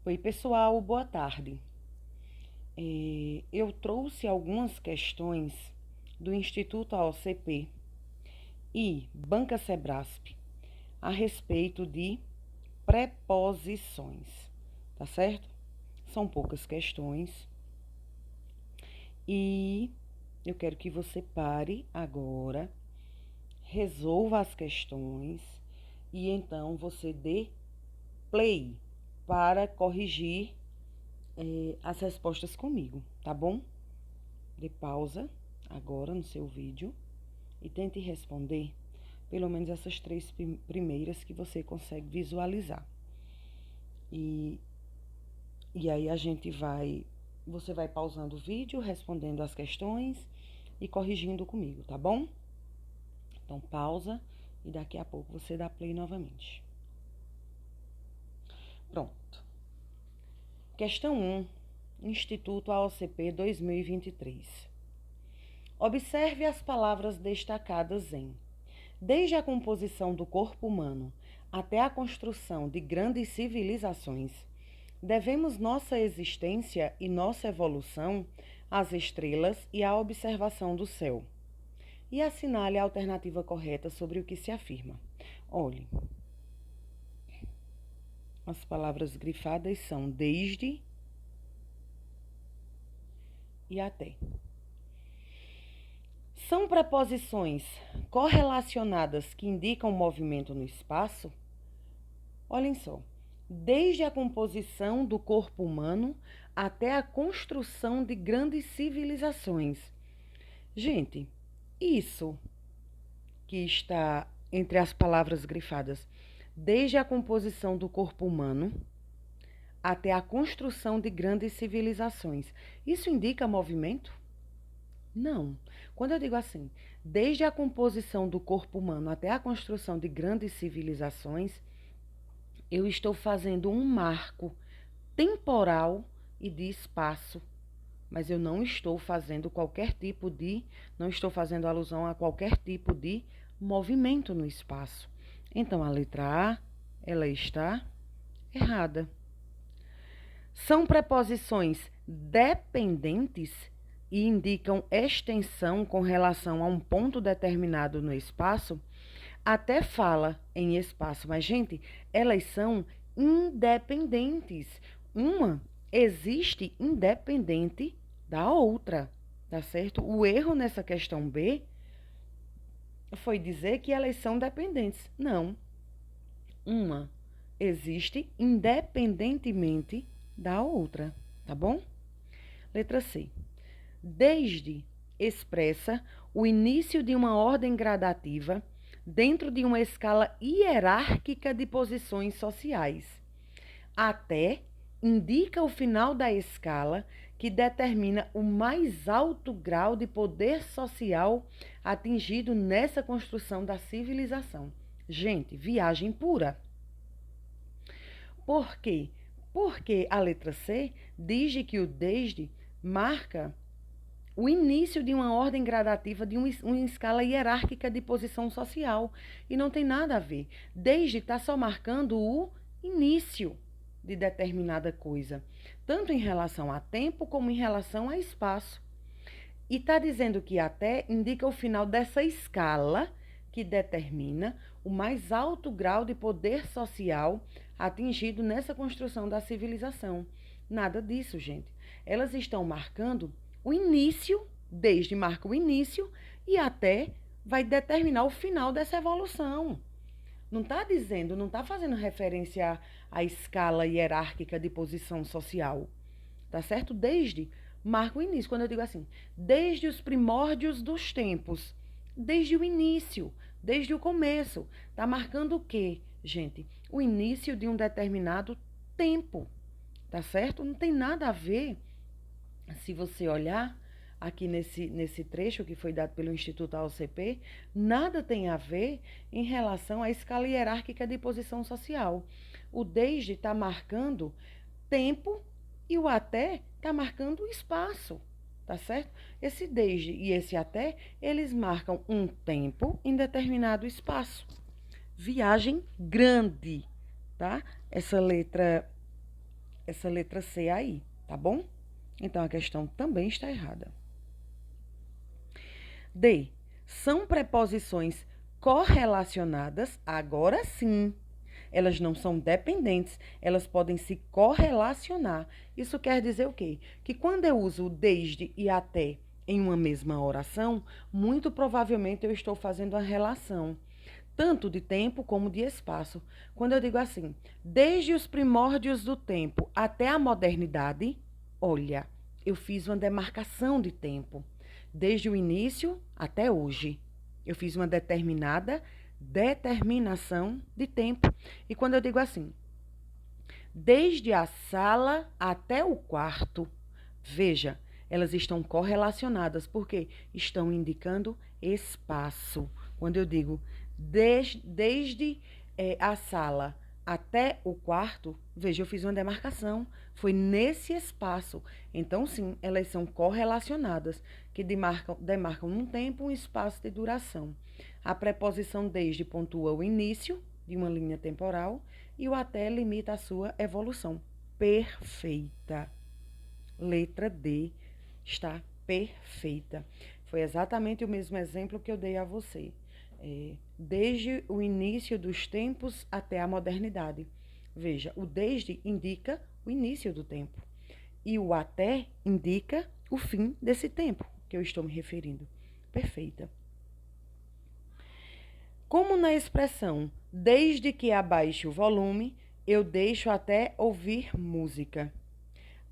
Oi, pessoal, boa tarde. Eu trouxe algumas questões do Instituto AOCP e Banca Sebrasp a respeito de preposições, tá certo? São poucas questões e eu quero que você pare agora, resolva as questões e então você dê play para corrigir as respostas comigo, tá bom? Dê pausa agora no seu vídeo e tente responder pelo menos essas três primeiras que você consegue visualizar. E aí você vai pausando o vídeo, respondendo as questões e corrigindo comigo, tá bom? Então pausa e daqui a pouco você dá play novamente. Pronto. Questão 1, Instituto AOCP 2023. Observe as palavras destacadas em: desde a composição do corpo humano até a construção de grandes civilizações, devemos nossa existência e nossa evolução às estrelas e à observação do céu. E assinale a alternativa correta sobre o que se afirma. Olhe, as palavras grifadas são desde e até. São preposições correlacionadas que indicam movimento no espaço? Olhem só. Desde a composição do corpo humano até a construção de grandes civilizações. Gente, isso que está entre as palavras grifadas, desde a composição do corpo humano até a construção de grandes civilizações, isso indica movimento? Não. Quando eu digo assim, desde a composição do corpo humano até a construção de grandes civilizações, eu estou fazendo um marco temporal e de espaço, mas eu não estou fazendo não estou fazendo alusão a qualquer tipo de movimento no espaço. Então, a letra A, ela está errada. São preposições dependentes e indicam extensão com relação a um ponto determinado no espaço? Até fala em espaço, mas, gente, elas são independentes. Uma existe independente da outra, tá certo? O erro nessa questão B foi dizer que elas são dependentes. Não. Uma existe independentemente da outra, tá bom? Letra C. Desde expressa o início de uma ordem gradativa dentro de uma escala hierárquica de posições sociais. Até indica o final da escala que determina o mais alto grau de poder social atingido nessa construção da civilização. Gente, viagem pura. Por quê? Porque a letra C diz que o desde marca o início de uma ordem gradativa de uma escala hierárquica de posição social. E não tem nada a ver. Desde está só marcando o início de determinada coisa, tanto em relação a tempo como em relação a espaço. E está dizendo que até indica o final dessa escala que determina o mais alto grau de poder social atingido nessa construção da civilização. Nada disso, gente. Elas estão marcando o início, desde marca o início e até vai determinar o final dessa evolução. Não está dizendo, não está fazendo referência à escala hierárquica de posição social. Tá certo? Desde marca o início. Quando eu digo assim, desde os primórdios dos tempos, desde o início, desde o começo, tá marcando o quê, gente? O início de um determinado tempo, tá certo? Não tem nada a ver, se você olhar aqui nesse trecho que foi dado pelo Instituto AOCP, nada tem a ver em relação à escala hierárquica de posição social. O desde está marcando tempo e o até está marcando espaço, tá certo? Esse desde e esse até, eles marcam um tempo em determinado espaço. Viagem grande, tá? Essa letra essa letra C aí, tá bom? Então, a questão também está errada. D. São preposições correlacionadas, agora sim. Elas não são dependentes, elas podem se correlacionar. Isso quer dizer o quê? Que quando eu uso o desde e até em uma mesma oração, muito provavelmente eu estou fazendo uma relação, tanto de tempo como de espaço. Quando eu digo assim, desde os primórdios do tempo até a modernidade, olha, eu fiz uma demarcação de tempo. Desde o início até hoje, eu fiz uma determinação de tempo. E quando eu digo assim, desde a sala até o quarto, veja, elas estão correlacionadas, porque estão indicando espaço. Quando eu digo desde a sala até o quarto, veja, eu fiz uma demarcação. Foi nesse espaço. Então, sim, elas são correlacionadas, que demarcam um tempo, um espaço de duração. A preposição desde pontua o início de uma linha temporal e o até limita a sua evolução. Perfeita. Letra D está perfeita. Foi exatamente o mesmo exemplo que eu dei a você. Desde o início dos tempos até a modernidade. Veja, o desde indica o início do tempo. E o até indica o fim desse tempo que eu estou me referindo. Perfeita. Como na expressão desde que abaixe o volume, eu deixo até ouvir música.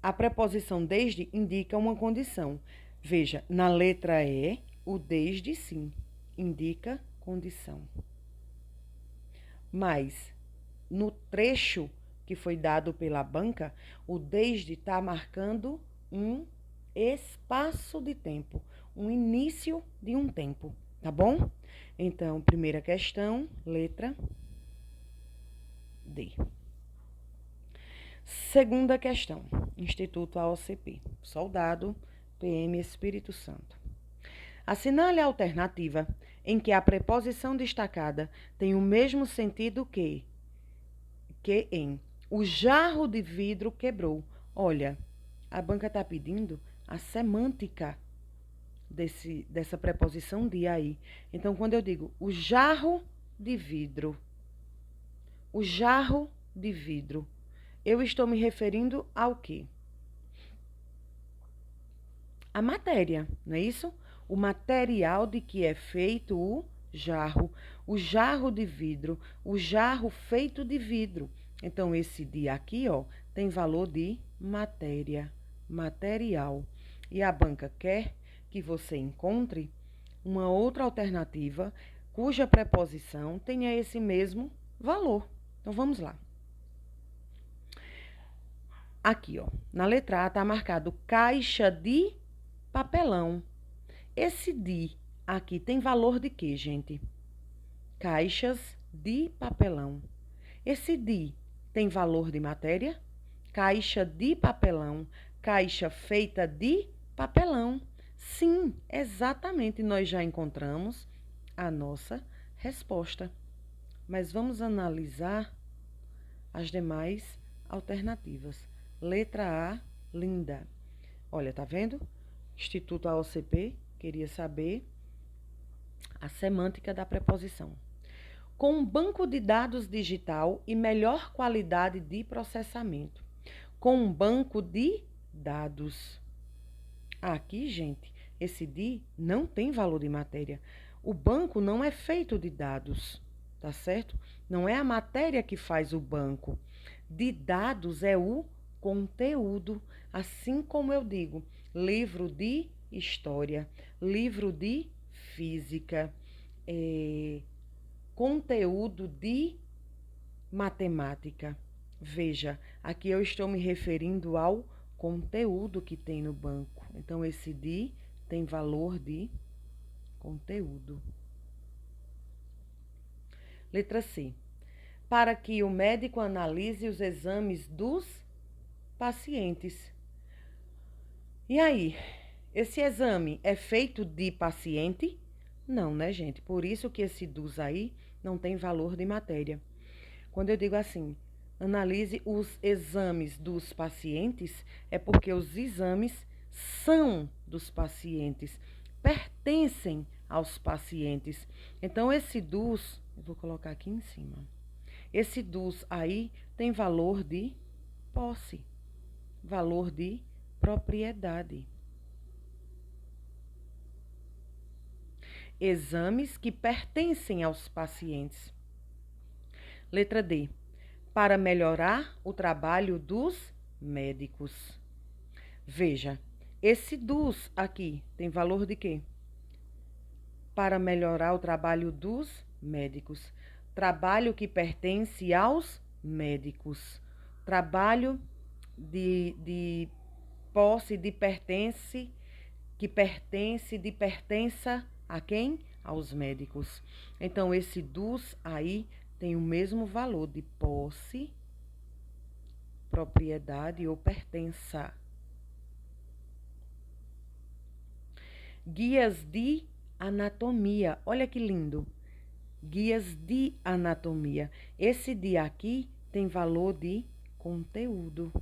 A preposição desde indica uma condição. Veja, na letra E, o desde sim indica condição. Mas no trecho que foi dado pela banca, o desde está marcando um espaço de tempo, um início de um tempo, tá bom? Então, primeira questão, letra D. Segunda questão, Instituto AOCP, Soldado, PM Espírito Santo. Assinale a alternativa em que a preposição destacada tem o mesmo sentido que em o jarro de vidro quebrou. Olha, a banca está pedindo a semântica dessa preposição de aí. Então, quando eu digo o jarro de vidro, eu estou me referindo ao quê? A matéria, não é isso? O material de que é feito o jarro de vidro, o jarro feito de vidro. Então, esse de aqui, ó, tem valor de matéria, material. E a banca quer que você encontre uma outra alternativa cuja preposição tenha esse mesmo valor. Então, vamos lá. Aqui, ó, na letra A está marcado caixa de papelão. Esse de aqui tem valor de quê, gente? Caixas de papelão. Esse de tem valor de matéria? Caixa de papelão, caixa feita de papelão. Sim, exatamente, nós já encontramos a nossa resposta. Mas vamos analisar as demais alternativas. Letra A, linda. Olha, tá vendo? Instituto AOCP queria saber a semântica da preposição. Com um banco de dados digital e melhor qualidade de processamento. Com um banco de dados. Aqui, gente, esse de não tem valor de matéria. O banco não é feito de dados, tá certo? Não é a matéria que faz o banco. De dados é o conteúdo, assim como eu digo, livro de história, livro de física, conteúdo de matemática. Veja, aqui eu estou me referindo ao conteúdo que tem no banco. Então, esse de tem valor de conteúdo. Letra C. Para que o médico analise os exames dos pacientes. E aí, esse exame é feito de paciente? Não, né, gente? Por isso que esse dos aí não tem valor de matéria. Quando eu digo assim, analise os exames dos pacientes, é porque os exames são dos pacientes, pertencem aos pacientes. Então, esse dos, eu vou colocar aqui em cima. Esse dos aí tem valor de posse, valor de propriedade. Exames que pertencem aos pacientes. Letra D. Para melhorar o trabalho dos médicos. Veja, esse dos aqui tem valor de quê? Para melhorar o trabalho dos médicos. Trabalho que pertence aos médicos. Trabalho de posse, de pertence, que pertence, de pertença a quem? Aos médicos. Então, esse dos aí tem o mesmo valor de posse, propriedade ou pertença. Guias de anatomia. Olha que lindo. Guias de anatomia. Esse de aqui tem valor de conteúdo.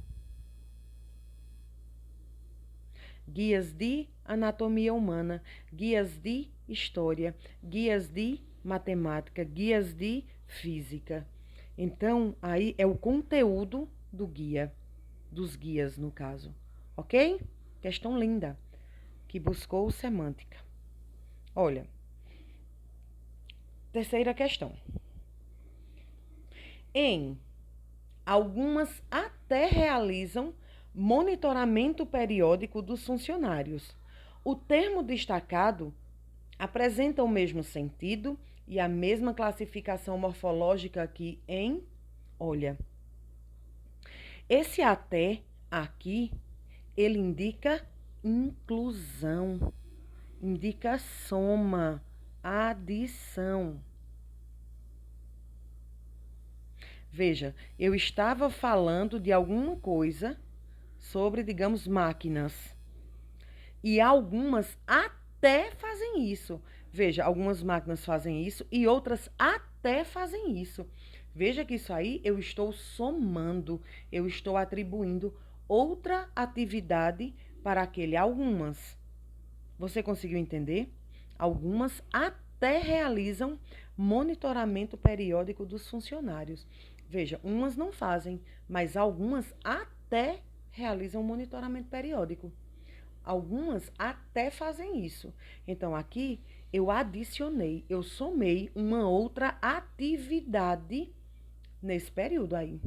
Guias de anatomia humana, guias de história, guias de matemática, guias de física. Então, aí é o conteúdo do guia, dos guias, no caso. Ok? Questão linda, que buscou semântica. Olha, terceira questão. Algumas até realizam monitoramento periódico dos funcionários. O termo destacado apresenta o mesmo sentido e a mesma classificação morfológica que em... Olha, esse até aqui, ele indica inclusão, indica soma, adição. Veja, eu estava falando de alguma coisa sobre, digamos, máquinas. E algumas até fazem isso. Veja, algumas máquinas fazem isso e outras até fazem isso. Veja que isso aí eu estou somando, eu estou atribuindo outra atividade para aquele algumas. Você conseguiu entender? Algumas até realizam monitoramento periódico dos funcionários. Veja, umas não fazem, mas algumas até realizam monitoramento periódico. Algumas até fazem isso. Então, aqui eu adicionei, eu somei uma outra atividade nesse período aí.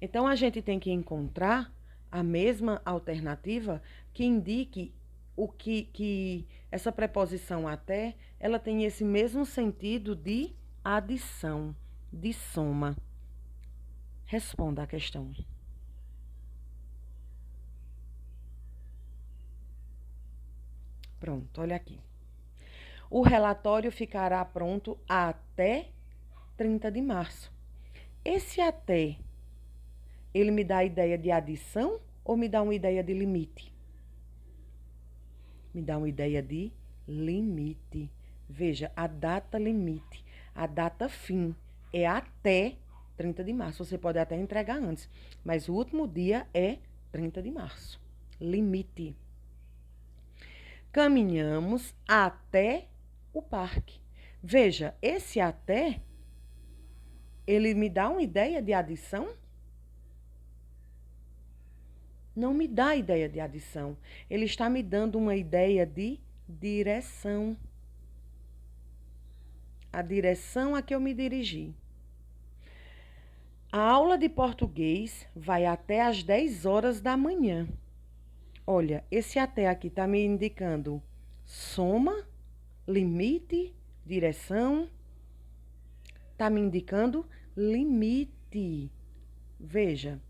Então, a gente tem que encontrar a mesma alternativa que indique o que essa preposição até, ela tem esse mesmo sentido de adição, de soma. Responda a questão. Pronto, olha aqui. O relatório ficará pronto até 30 de março. Esse até, ele me dá a ideia de adição ou me dá uma ideia de limite? Me dá uma ideia de limite. Veja, a data limite, a data fim é até 30 de março. Você pode até entregar antes, mas o último dia é 30 de março. Limite. Caminhamos até o parque. Veja, esse até, ele me dá uma ideia de adição? Não me dá ideia de adição. Ele está me dando uma ideia de direção. A direção a que eu me dirigi. A aula de português vai até às 10 horas da manhã. Olha, esse até aqui está me indicando soma, limite, direção. Está me indicando limite. Veja,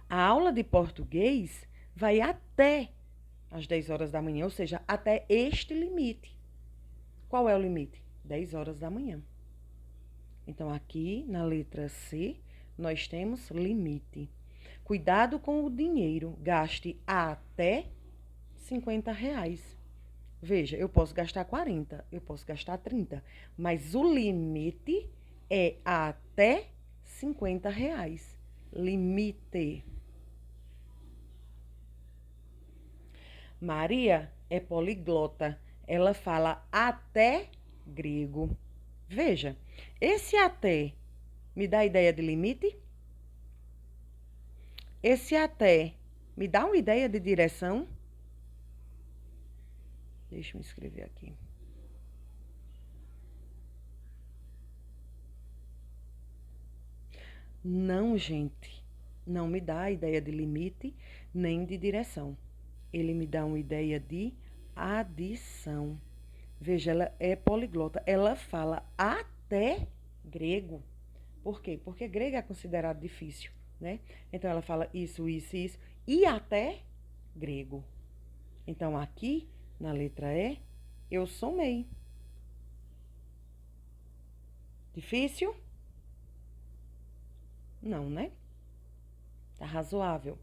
a aula de português vai até às 10 horas da manhã, ou seja, até este limite. Qual é o limite? 10 horas da manhã. Então, aqui na letra C, nós temos limite. Cuidado com o dinheiro. Gaste até R$50. Veja, eu posso gastar 40, eu posso gastar 30, mas o limite é até R$ 50. Limite. Maria é poliglota. Ela fala até grego. Veja, esse até me dá ideia de limite? Esse até me dá uma ideia de direção? Deixa eu escrever aqui. Não, gente. Não me dá a ideia de limite nem de direção. Ele me dá uma ideia de adição. Veja, ela é poliglota. Ela fala até grego. Por quê? Porque grego é considerado difícil, né? Então, ela fala isso, isso, isso. E até grego. Então, aqui, na letra E, eu somei. Difícil? Não, né? Tá razoável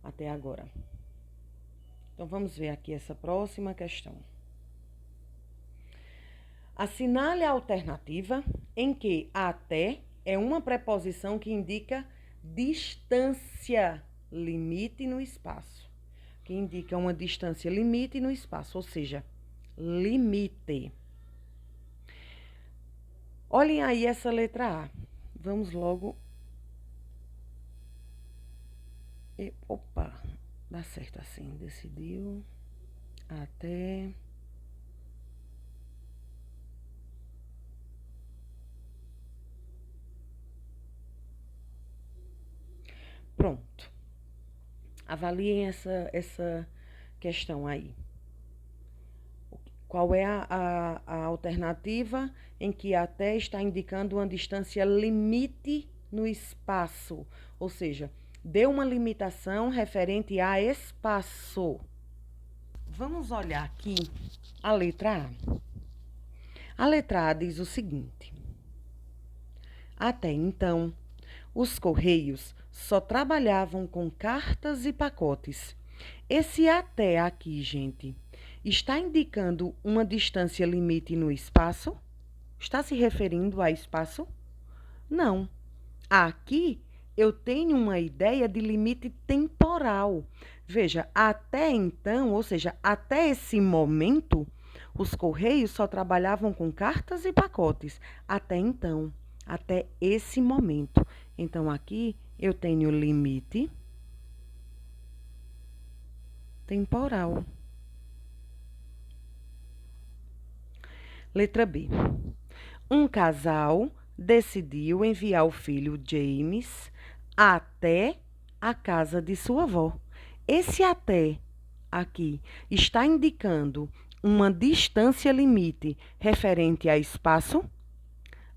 até agora. Então, vamos ver aqui essa próxima questão. Assinale a alternativa em que até é uma preposição que indica distância limite no espaço. Que indica uma distância limite no espaço, ou seja, limite. Olhem aí essa letra A. Vamos logo. Opa, dá certo assim. Decidiu até. Pronto. Avaliem essa questão aí. Qual é a alternativa em que até está indicando uma distância limite no espaço? Ou seja, deu uma limitação referente a espaço. Vamos olhar aqui a letra A. A letra A diz o seguinte: até então, os Correios só trabalhavam com cartas e pacotes. Esse até aqui, gente, está indicando uma distância limite no espaço? Está se referindo a espaço? Não. Aqui eu tenho uma ideia de limite temporal. Veja, até então, ou seja, até esse momento, os Correios só trabalhavam com cartas e pacotes. Até então, até esse momento. Então, aqui eu tenho limite temporal. Letra B. Um casal decidiu enviar o filho James até a casa de sua avó. Esse até aqui está indicando uma distância limite referente a espaço?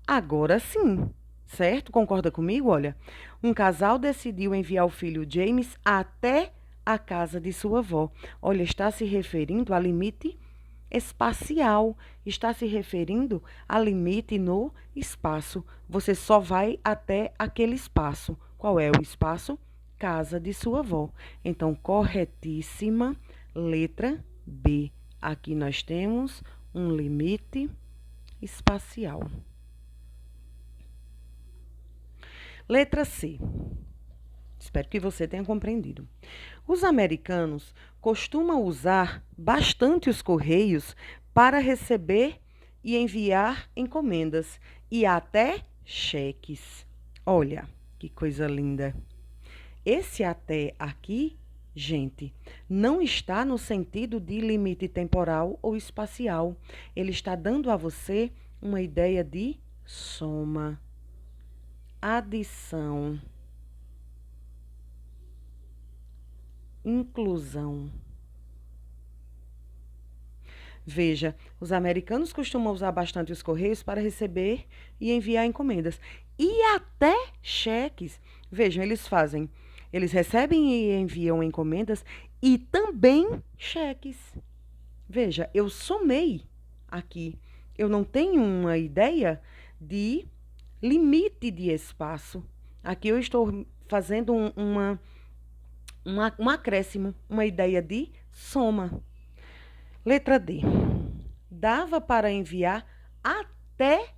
Agora sim, certo? Concorda comigo? Olha, um casal decidiu enviar o filho James até a casa de sua avó. Olha, está se referindo a limite espacial, está se referindo a limite no espaço. Você só vai até aquele espaço. Qual é o espaço? Casa de sua avó. Então, corretíssima, letra B. Aqui nós temos um limite espacial. Letra C. Espero que você tenha compreendido. Os americanos costumam usar bastante os correios para receber e enviar encomendas e até cheques. Olha, que coisa linda. Esse até aqui, gente, não está no sentido de limite temporal ou espacial. Ele está dando a você uma ideia de soma, adição, inclusão. Veja, os americanos costumam usar bastante os correios para receber e enviar encomendas. E até cheques. Vejam, eles recebem e enviam encomendas e também cheques. Veja, eu somei aqui. Eu não tenho uma ideia de limite de espaço. Aqui eu estou fazendo um acréscimo, uma ideia de soma. Letra D. Dava para enviar até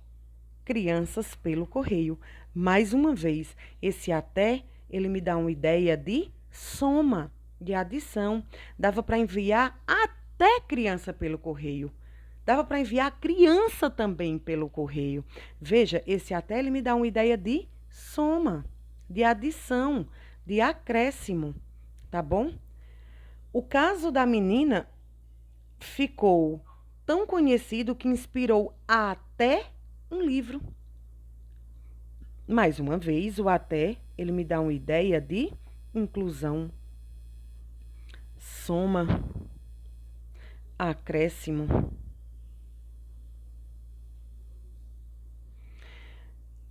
crianças pelo correio. Mais uma vez, esse até, ele me dá uma ideia de soma, de adição. Dava para enviar até criança pelo correio. Dava para enviar criança também pelo correio. Veja, esse até ele me dá uma ideia de soma, de adição, de acréscimo, tá bom? O caso da menina ficou tão conhecido que inspirou até um livro. Mais uma vez, o até, ele me dá uma ideia de inclusão, soma, acréscimo.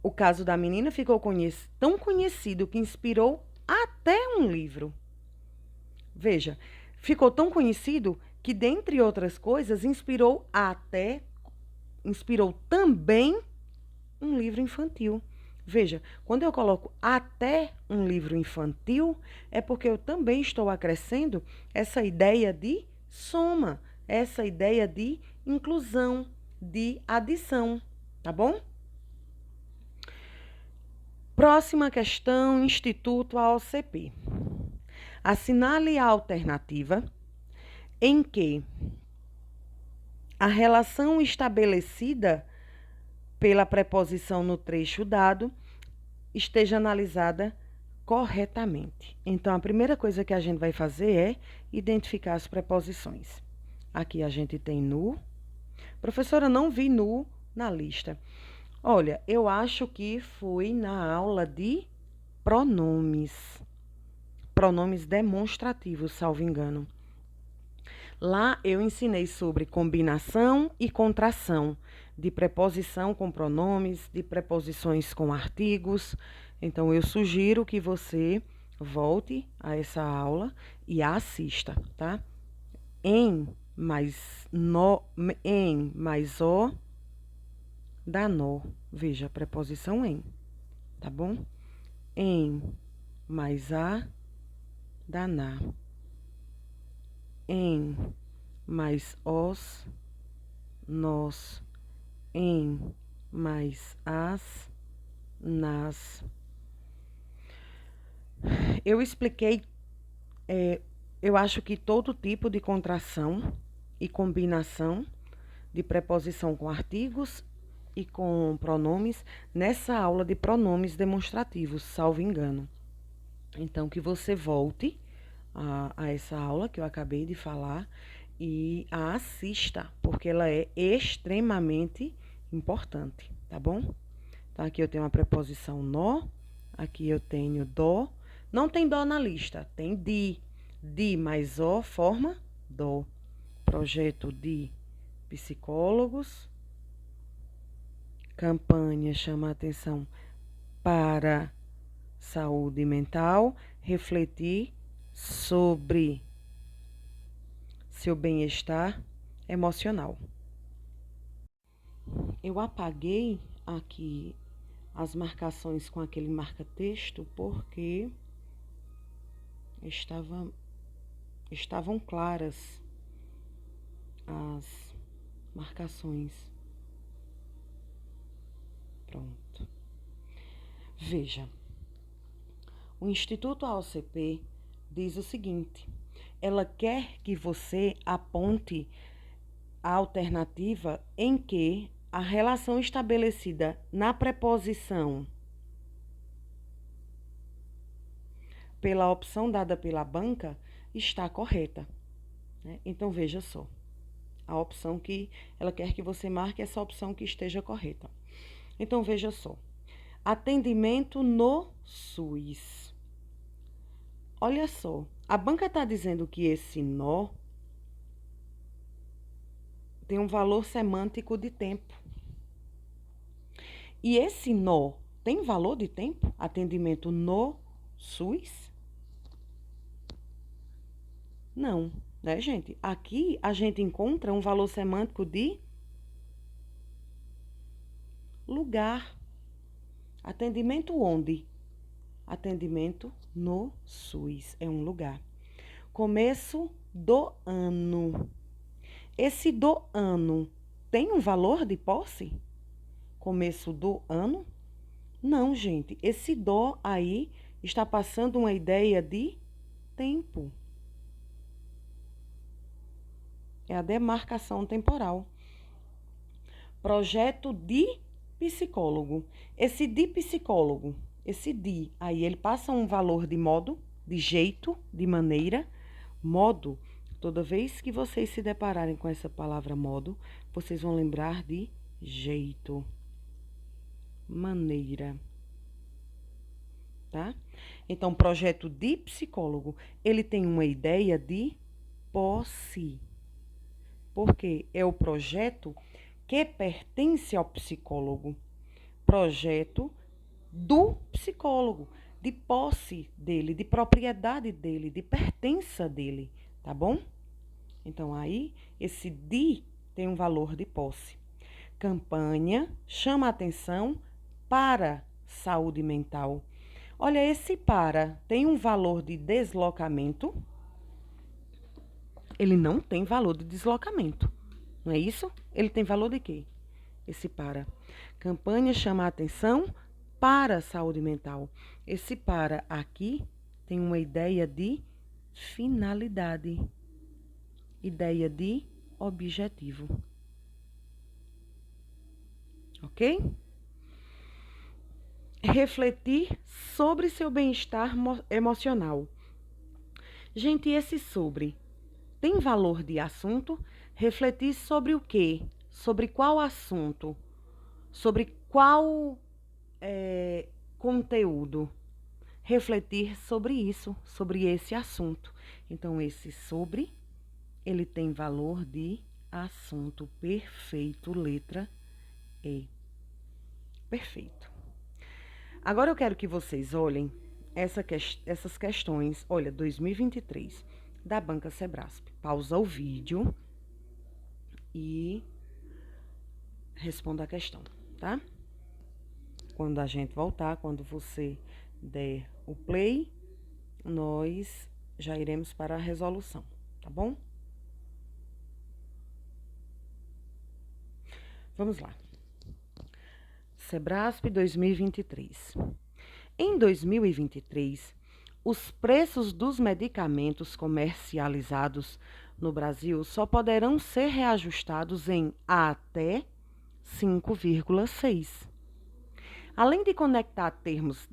O caso da menina ficou tão conhecido que inspirou até um livro. Veja, ficou tão conhecido que, dentre outras coisas, inspirou também um livro infantil. Veja, quando eu coloco até um livro infantil, é porque eu também estou acrescendo essa ideia de soma, essa ideia de inclusão, de adição, tá bom? Próxima questão, Instituto AOCP. Assinale a alternativa em que a relação estabelecida pela preposição no trecho dado esteja analisada corretamente. Então, a primeira coisa que a gente vai fazer é identificar as preposições. Aqui a gente tem nu. Professora, não vi nu na lista. Olha, eu acho que foi na aula de pronomes. Pronomes demonstrativos, salvo engano. Lá eu ensinei sobre combinação e contração de preposição com pronomes, de preposições com artigos. Então, eu sugiro que você volte a essa aula e a assista, tá? Em mais o dá nó. Veja, a preposição em, tá bom? Em mais a dá na. Em mais os, nós. Em mais as, nas. Eu expliquei, eu acho que todo tipo de contração e combinação de preposição com artigos e com pronomes nessa aula de pronomes demonstrativos, salvo engano. Então, que você volte a essa aula que eu acabei de falar e a assista, porque ela é extremamente importante, tá bom? Então, aqui eu tenho uma preposição nó, aqui eu tenho dó. Não tem dó na lista, tem di. Di mais ó forma dó. Projeto de psicólogos. Campanha chama a atenção para saúde mental, refletir sobre seu bem-estar emocional. Eu apaguei aqui as marcações com aquele marca-texto porque estavam claras as marcações. Pronto. Veja, o Instituto AOCP diz o seguinte: ela quer que você aponte a alternativa em que a relação estabelecida na preposição pela opção dada pela banca está correta, né? Então, veja só, a opção que ela quer que você marque é essa opção que esteja correta. Então, veja só, atendimento no SUS. Olha só, a banca está dizendo que esse nó tem um valor semântico de tempo. E esse nó tem valor de tempo? Atendimento no SUS? Não, né, gente? Aqui a gente encontra um valor semântico de lugar. Atendimento onde? Atendimento no SUS. É um lugar. Começo do ano. Esse do ano tem um valor de posse? Começo do ano? Não, gente. Esse dó aí está passando uma ideia de tempo. É a demarcação temporal. Projeto de psicólogo. Esse de psicólogo, esse de, aí ele passa um valor de modo, de jeito, de maneira. Modo, toda vez que vocês se depararem com essa palavra modo, vocês vão lembrar de jeito, maneira, tá? Então, projeto de psicólogo, ele tem uma ideia de posse. Porque é o projeto que pertence ao psicólogo. Projeto do psicólogo, de posse dele, de propriedade dele, de pertença dele, tá bom? Então, aí, esse de tem um valor de posse. Campanha chama a atenção para saúde mental. Olha, esse para tem um valor de deslocamento. Ele não tem valor de deslocamento, não é isso? Ele tem valor de quê? Esse para. Campanha chama a atenção para a saúde mental. Esse para aqui tem uma ideia de finalidade, ideia de objetivo. Ok? Refletir sobre seu bem-estar emocional. Gente, esse sobre tem valor de assunto? Refletir sobre o quê? Sobre qual assunto? Sobre qual conteúdo? Refletir sobre isso, sobre esse assunto. Então, esse sobre, ele tem valor de assunto. Perfeito, letra E. Perfeito. Agora eu quero que vocês olhem essas questões. Olha, 2023, da Banca Sebrasp. Pausa o vídeo e responda a questão, tá? Quando a gente voltar, quando você der o play, nós já iremos para a resolução, tá bom? Vamos lá. Sebrasp 2023. Em 2023, os preços dos medicamentos comercializados no Brasil só poderão ser reajustados em até 5,6. Além de conectar termos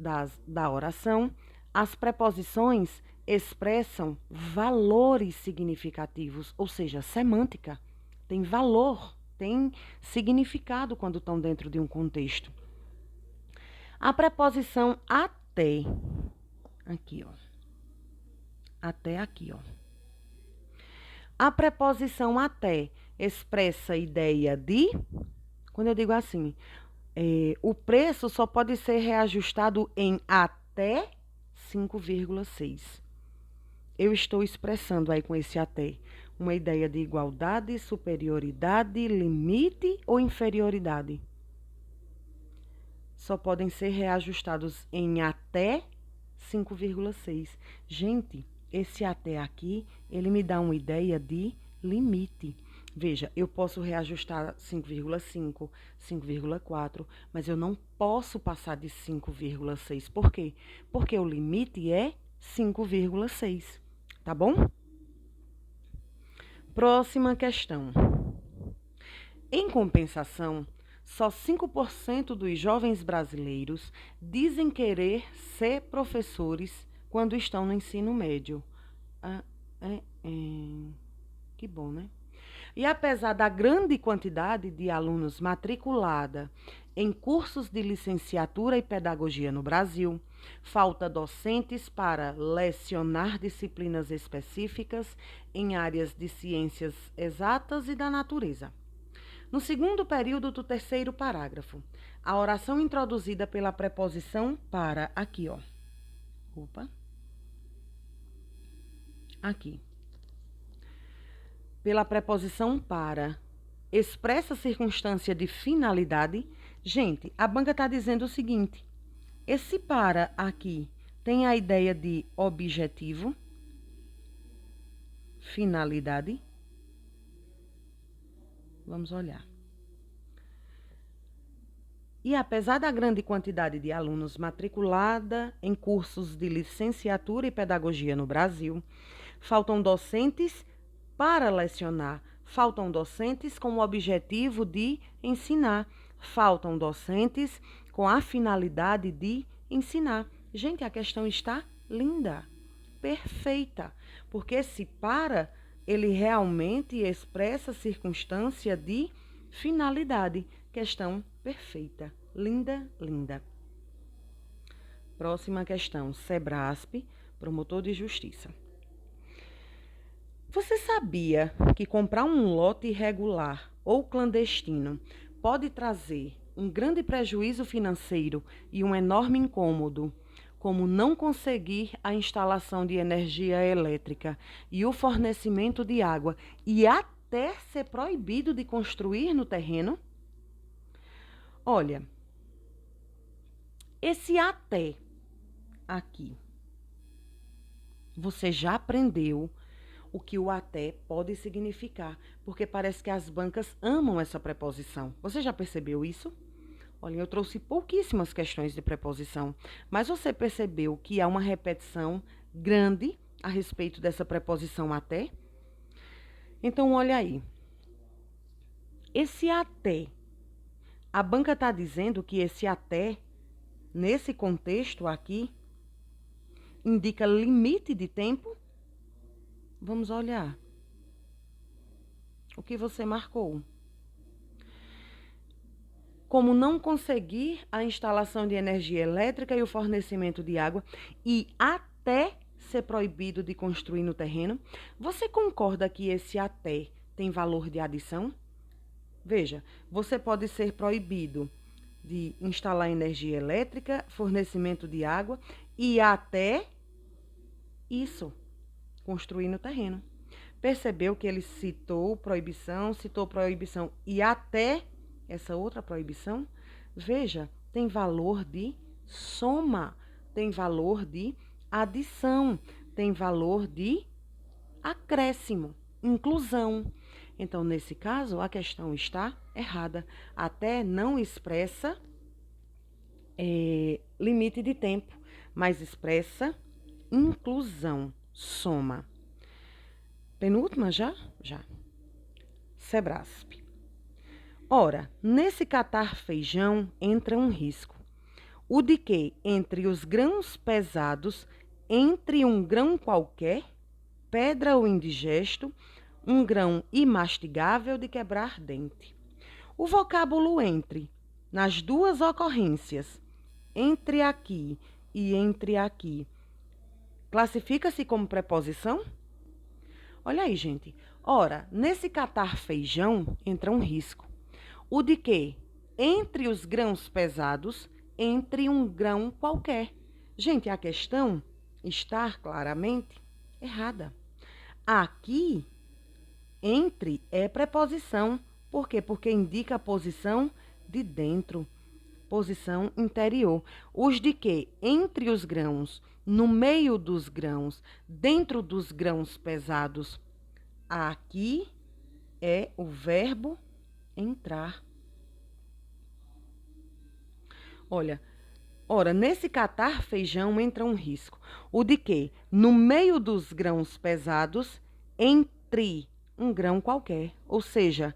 da oração, as preposições expressam valores significativos, ou seja, semântica. Tem valor, tem significado quando estão dentro de um contexto. A preposição até, aqui, ó. Até aqui, ó. A preposição até expressa a ideia de, quando eu digo assim, o preço só pode ser reajustado em até 5,6. Eu estou expressando aí com esse até uma ideia de igualdade, superioridade, limite ou inferioridade. Só podem ser reajustados em até 5,6. Gente, esse até aqui, ele me dá uma ideia de limite. Veja, eu posso reajustar 5,5, 5,4, mas eu não posso passar de 5,6. Por quê? Porque o limite é 5,6. Tá bom? Próxima questão. Em compensação, só 5% dos jovens brasileiros dizem querer ser professores quando estão no ensino médio. Que bom, né? E apesar da grande quantidade de alunos matriculada em cursos de licenciatura e pedagogia no Brasil, falta docentes para lecionar disciplinas específicas em áreas de ciências exatas e da natureza. No segundo período do terceiro parágrafo, a oração introduzida pela preposição para, aqui, ó. Opa. Aqui. Pela preposição para, expressa circunstância de finalidade. Gente, a banca está dizendo o seguinte, esse para aqui tem a ideia de objetivo, finalidade. Vamos olhar. E apesar da grande quantidade de alunos matriculada em cursos de licenciatura e pedagogia no Brasil, faltam docentes para lecionar, faltam docentes com o objetivo de ensinar, faltam docentes com a finalidade de ensinar. Gente, a questão está linda, perfeita, porque esse para, ele realmente expressa circunstância de finalidade. Questão perfeita, linda, linda. Próxima questão, Sebrasp, promotor de justiça. Você sabia que comprar um lote irregular ou clandestino pode trazer um grande prejuízo financeiro e um enorme incômodo, como não conseguir a instalação de energia elétrica e o fornecimento de água e até ser proibido de construir no terreno? Olha, esse até aqui, você já aprendeu o que o até pode significar, porque parece que as bancas amam essa preposição. Você já percebeu isso? Olha, eu trouxe pouquíssimas questões de preposição, mas você percebeu que há uma repetição grande a respeito dessa preposição até? Então, olha aí. Esse até, a banca está dizendo que esse até, nesse contexto aqui, indica limite de tempo? Vamos olhar. O que você marcou? Como não conseguir a instalação de energia elétrica e o fornecimento de água e até ser proibido de construir no terreno, você concorda que esse até tem valor de adição? Veja, você pode ser proibido de instalar energia elétrica, fornecimento de água e até isso, construir no terreno. Percebeu que ele citou proibição e até essa outra proibição? Veja, tem valor de soma, tem valor de adição, tem valor de acréscimo, inclusão. Então, nesse caso, a questão está errada. Até não expressa limite de tempo, mas expressa inclusão, soma. Penúltima já? Já. Sebrasp. Ora, nesse catar feijão entra um risco. O de que, entre os grãos pesados, entre um grão qualquer, pedra ou indigesto, um grão imastigável de quebrar dente. O vocábulo entre, nas duas ocorrências, entre aqui e entre aqui, classifica-se como preposição? Olha aí, gente. Ora, nesse catar feijão entra um risco. O de que? Entre os grãos pesados, entre um grão qualquer. Gente, a questão está claramente errada. Aqui, entre é preposição. Por quê? Porque indica a posição de dentro, posição interior. Os de que? Entre os grãos, no meio dos grãos, dentro dos grãos pesados. Aqui é o verbo entrar. Olha, ora, nesse catar feijão entra um risco. O de que? No meio dos grãos pesados, entre um grão qualquer. Ou seja,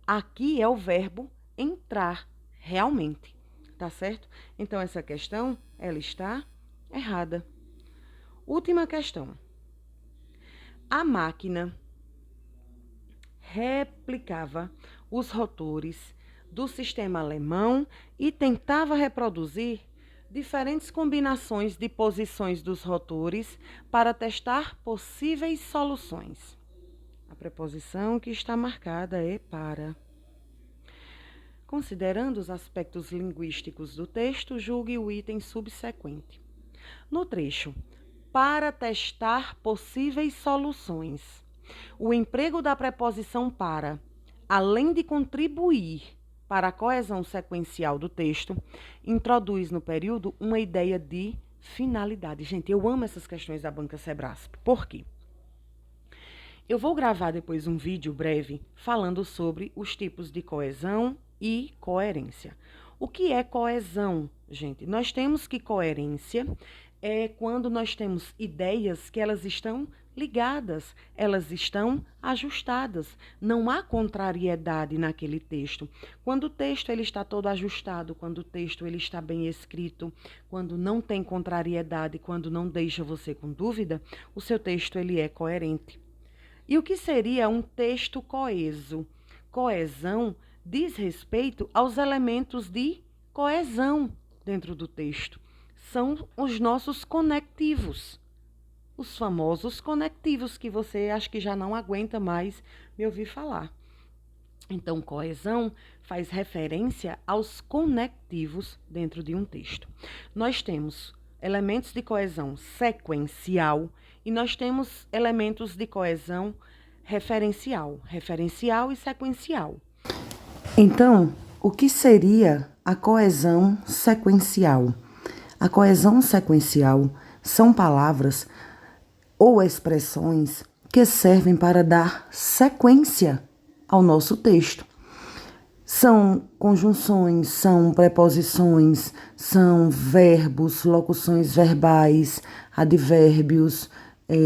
aqui é o verbo entrar, realmente. Tá certo? Então, essa questão, ela está errada. Última questão. A máquina replicava os rotores do sistema alemão e tentava reproduzir diferentes combinações de posições dos rotores para testar possíveis soluções. A preposição que está marcada é para. Considerando os aspectos linguísticos do texto, julgue o item subsequente. No trecho, para testar possíveis soluções, o emprego da preposição para, além de contribuir para a coesão sequencial do texto, introduz no período uma ideia de finalidade. Gente, eu amo essas questões da banca Sebrasp. Por quê? Eu vou gravar depois um vídeo breve falando sobre os tipos de coesão e coerência. O que é coesão, gente? Nós temos que coerência é quando nós temos ideias que elas estão ligadas, elas estão ajustadas. Não há contrariedade naquele texto. Quando o texto ele está todo ajustado, quando o texto ele está bem escrito, quando não tem contrariedade, quando não deixa você com dúvida, o seu texto ele é coerente. E o que seria um texto coeso? Coesão diz respeito aos elementos de coesão dentro do texto. São os nossos conectivos, os famosos conectivos que você acha que já não aguenta mais me ouvir falar. Então, coesão faz referência aos conectivos dentro de um texto. Nós temos elementos de coesão sequencial e nós temos elementos de coesão referencial e sequencial. Então, o que seria a coesão sequencial? A coesão sequencial são palavras ou expressões que servem para dar sequência ao nosso texto. São conjunções, são preposições, são verbos, locuções verbais, advérbios,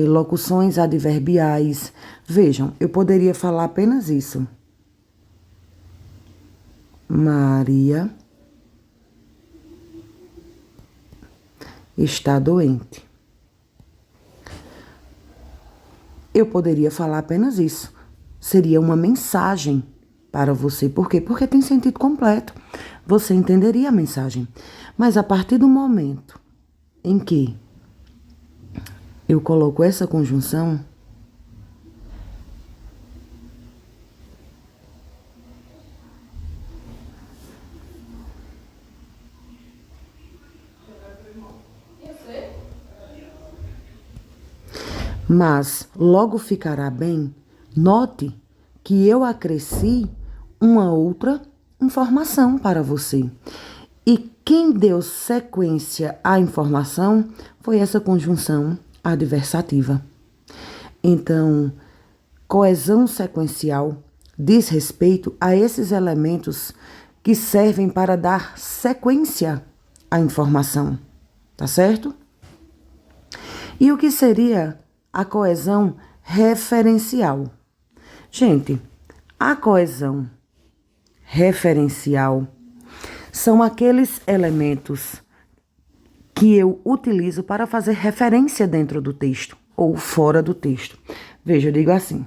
locuções adverbiais. Vejam, eu poderia falar apenas isso. Maria está doente. Eu poderia falar apenas isso. Seria uma mensagem para você. Por quê? Porque tem sentido completo. Você entenderia a mensagem. Mas a partir do momento em que eu coloco essa conjunção, mas logo ficará bem, note que eu acresci uma outra informação para você. E quem deu sequência à informação foi essa conjunção adversativa. Então, coesão sequencial diz respeito a esses elementos que servem para dar sequência à informação, tá certo? E o que seria a coesão referencial? Gente, a coesão referencial são aqueles elementos que eu utilizo para fazer referência dentro do texto ou fora do texto. Veja, eu digo assim.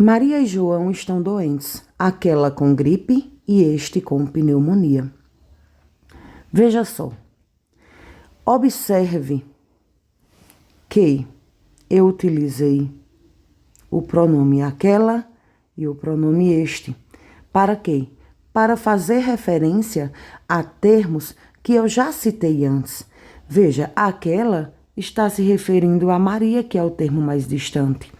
Maria e João estão doentes, aquela com gripe e este com pneumonia. Veja só, observe que eu utilizei o pronome aquela e o pronome este. Para quê? Para fazer referência a termos que eu já citei antes. Veja, aquela está se referindo a Maria, que é o termo mais distante,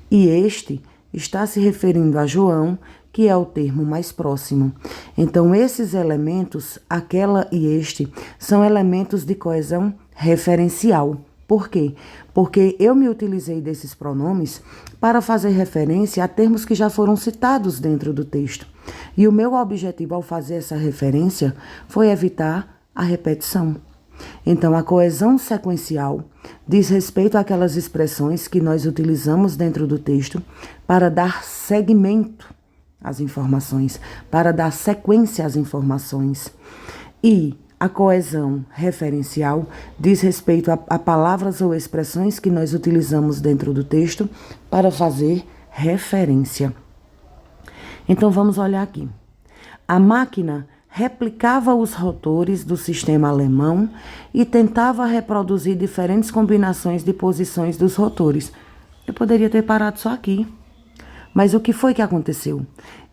e este está se referindo a João, que é o termo mais próximo. Então, esses elementos, aquela e este, são elementos de coesão referencial. Por quê? Porque eu me utilizei desses pronomes para fazer referência a termos que já foram citados dentro do texto. E o meu objetivo ao fazer essa referência foi evitar a repetição. Então, a coesão sequencial diz respeito àquelas expressões que nós utilizamos dentro do texto para dar segmento às informações, para dar sequência às informações. E a coesão referencial diz respeito a palavras ou expressões que nós utilizamos dentro do texto para fazer referência. Então, vamos olhar aqui. A máquina replicava os rotores do sistema alemão e tentava reproduzir diferentes combinações de posições dos rotores. Eu poderia ter parado só aqui. Mas o que foi que aconteceu?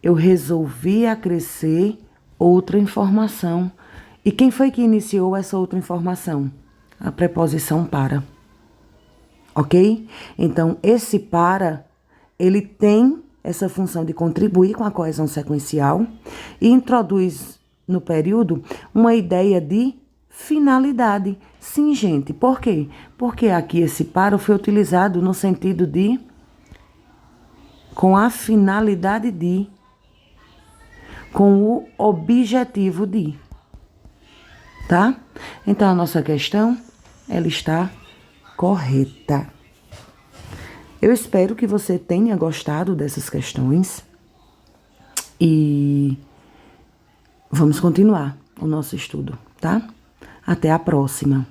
eu resolvi acrescer outra informação. E quem foi que iniciou essa outra informação? A preposição para. Ok? Então, esse para, ele tem essa função de contribuir com a coesão sequencial e introduz no período uma ideia de finalidade. Sim, gente, por quê? Porque aqui esse para foi utilizado no sentido de com a finalidade de, com o objetivo de, tá? Então, a nossa questão, ela está correta. Eu espero que você tenha gostado dessas questões e vamos continuar o nosso estudo, tá? Até a próxima.